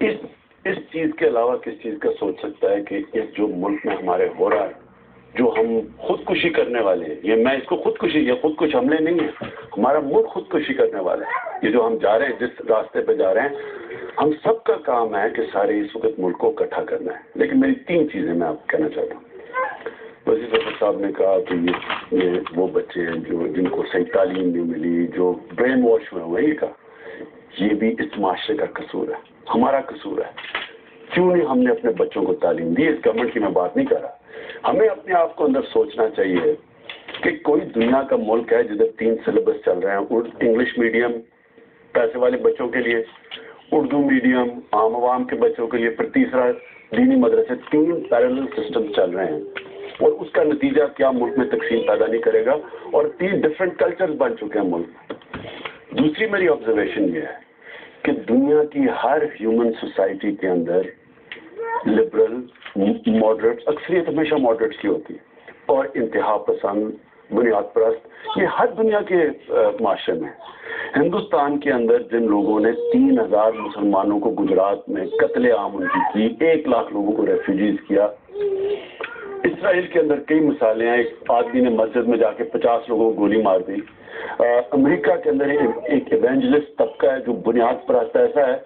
اس چیز کے علاوہ کس چیز کا سوچ سکتا ہے کہ اس جو ملک میں ہمارے ہو رہا ہے، جو ہم خودکشی کرنے والے ہیں، یہ میں اس کو خودکشی، یہ خودکش حملے نہیں ہیں، ہمارا ملک خودکشی کرنے والا ہے۔ یہ جو ہم جا رہے ہیں، جس راستے پہ جا رہے ہیں، ہم سب کا کام ہے کہ سارے اس وقت ملک کو اکٹھا کرنا ہے۔ لیکن میری 3 چیزیں میں آپ کو کہنا چاہتا ہوں۔ وزیر اعظم صاحب نے کہا کہ یہ وہ بچے ہیں جن کو صحیح تعلیم نہیں ملی، جو برین واش ہوئے ہیں، یہ کہا یہ بھی اس معاشرے کا قصور ہے، ہمارا قصور ہے۔ کیوں نہیں ہم نے اپنے بچوں کو تعلیم دی؟ اس گورنمنٹ کی میں بات نہیں کر رہا۔ ہمیں اپنے آپ کو اندر سوچنا چاہیے کہ کوئی دنیا کا ملک ہے جدھر 3 سلیبس چل رہے ہیں، انگلش میڈیم پیسے والے بچوں کے لیے، اردو میڈیم عام عوام کے بچوں کے لیے، پھر تیسرا دینی مدرسے، 3 پیرلل سسٹم چل رہے ہیں، اور اس کا نتیجہ کیا ملک میں تقسیم پیدا نہیں کرے گا، اور 3 ڈفرینٹ کلچرز بن چکے ہیں ملک میں۔ دوسری میری آبزرویشن یہ ہے کہ دنیا کی ہر ہیومن سوسائٹی کے اندر لبرل، ماڈریٹ، اکثریت ہمیشہ ماڈریٹس کی ہوتی ہے، اور انتہا پسند، بنیاد پرست، یہ ہر دنیا کے معاشرے میں۔ ہندوستان کے اندر جن لوگوں نے 3000 مسلمانوں کو گجرات میں قتل عام ان کی 1 لاکھ لوگوں کو ریفیوجیز کیا۔ اسرائیل کے اندر کئی مثالیں ہیں، ایک آدمی نے مسجد میں جا کے 50 لوگوں کو گولی مار دی۔ امریکہ کے اندر ایک ایونجلسٹ طبقہ ہے جو بنیاد پرست ایسا ہے،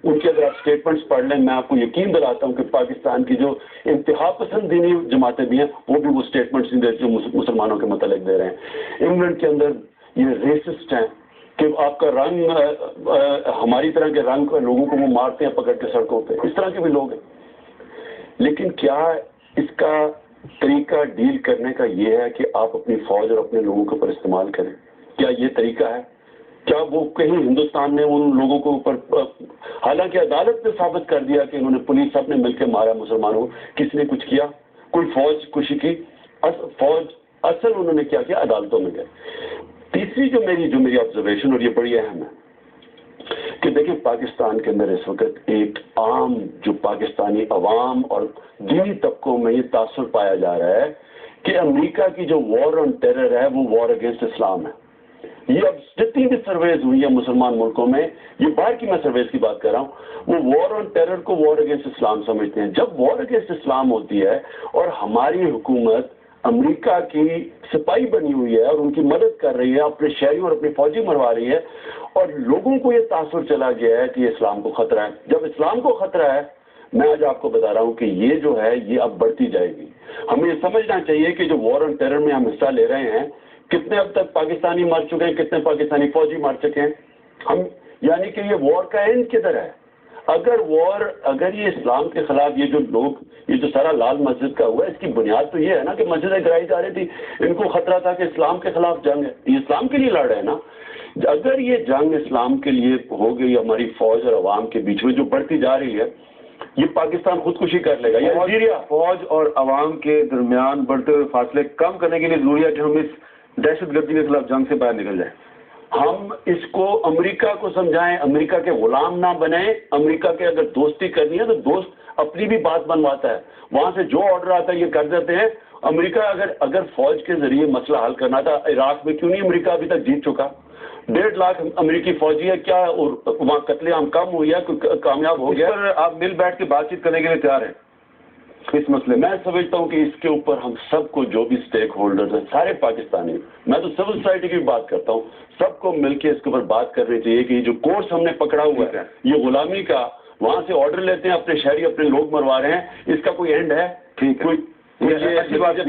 ان کے اگر آپ اسٹیٹمنٹس پڑھ لیں، میں آپ کو یقین دلاتا ہوں کہ پاکستان کی جو انتہا پسند دینی جماعتیں بھی ہیں، وہ بھی وہ اسٹیٹمنٹس نہیں دیتے جو مسلمانوں کے متعلق دے رہے ہیں۔ انگلینڈ کے اندر یہ ریسسٹ ہیں کہ آپ کا رنگ، ہماری طرح کے رنگ لوگوں کو وہ مارتے ہیں پکڑ کے سڑکوں پہ، اس طرح کے بھی لوگ ہیں۔ لیکن کیا اس کا طریقہ ڈیل کرنے کا یہ ہے کہ آپ اپنی فوج اور اپنے لوگوں کے اوپر استعمال کریں؟ کیا یہ طریقہ ہے؟ کیا وہ کہیں ہندوستان نے ان لوگوں کو اوپر، حالانکہ عدالت نے ثابت کر دیا کہ انہوں نے، پولیس سب نے مل کے مارا مسلمانوں کو، کس نے کچھ کیا؟ کوئی فوج کشی کی؟ فوج اصل انہوں نے کیا کیا؟ عدالتوں میں گئے۔ تیسری جو میری آبزرویشن، اور یہ بڑی اہم ہے، کہ دیکھیں پاکستان کے اندر اس وقت ایک عام جو پاکستانی عوام اور دینی طبقوں میں یہ تاثر پایا جا رہا ہے کہ امریکہ کی جو وار آن ٹیرر ہے وہ وار اگینسٹ اسلام ہے۔ یہ اب جتنی بھی سرویز ہوئی ہیں مسلمان ملکوں میں، یہ باہر کی میں سرویز کی بات کر رہا ہوں، وہ وار آن ٹیرر کو وار اگینسٹ اسلام سمجھتے ہیں۔ جب وار اگینسٹ اسلام ہوتی ہے اور ہماری حکومت امریکہ کی سپاہی بنی ہوئی ہے اور ان کی مدد کر رہی ہے، اپنے شہریوں اور اپنے فوجی مروا رہی ہے، اور لوگوں کو یہ تاثر چلا گیا ہے کہ یہ اسلام کو خطرہ ہے، جب اسلام کو خطرہ ہے، میں آج آپ کو بتا رہا ہوں کہ یہ جو ہے یہ اب بڑھتی جائے گی۔ ہمیں یہ سمجھنا چاہیے کہ جو وار آن ٹیرر میں ہم حصہ لے رہے ہیں، کتنے اب تک پاکستانی مر چکے ہیں، کتنے پاکستانی فوجی مر چکے ہیں ہم، یعنی کہ یہ وار کا اینڈ کدھر ہے؟ اگر یہ اسلام کے خلاف یہ جو لوگ، یہ جو سارا لال مسجد کا ہوا ہے، اس کی بنیاد تو یہ ہے نا کہ مسجدیں گرائی جا رہی تھی، ان کو خطرہ تھا کہ اسلام کے خلاف جنگ ہے، یہ اسلام کے لیے لڑ رہے ہیں نا۔ اگر یہ جنگ اسلام کے لیے ہو گئی ہماری فوج اور عوام کے بیچ میں جو بڑھتی جا رہی ہے، یہ پاکستان خودکشی کر لے گا۔ یہ فوج اور عوام کے درمیان بڑھتے ہوئے فاصلے کم کرنے کے لیے ضروری ہے کہ ہم اس دہشت گردی کے خلاف جنگ سے باہر نکل جائیں۔ ہم اس کو امریکہ کو سمجھائیں، امریکہ کے غلام نہ بنیں۔ امریکہ کے اگر دوستی کرنی ہے تو دوست اپنی بھی بات بنواتا ہے، وہاں سے جو آرڈر آتا ہے یہ کر دیتے ہیں۔ امریکہ اگر فوج کے ذریعے مسئلہ حل کرنا تھا، عراق میں کیوں نہیں امریکہ ابھی تک جیت چکا؟ 1.5 لاکھ امریکی فوجی ہے، کیا وہاں قتل عام کم ہوئی ہے، کامیاب ہو گیا؟ آپ مل بیٹھ کے بات چیت کرنے کے لیے تیار ہیں اس مسئلے میں؟ میں سمجھتا ہوں کہ اس کے اوپر ہم سب کو، جو بھی اسٹیک ہولڈرز ہیں، سارے پاکستانی، میں تو سول سوسائٹی کی بھی بات کرتا ہوں، سب کو مل کے اس کے اوپر بات کرنی چاہیے کہ یہ جو کورس ہم نے پکڑا ہوا ہے، یہ غلامی کا، وہاں سے آرڈر لیتے ہیں، اپنے شہری اپنے لوگ مروا رہے ہیں، اس کا کوئی اینڈ ہے؟ ٹھیک ہے، کوئی اچھی بات ہے۔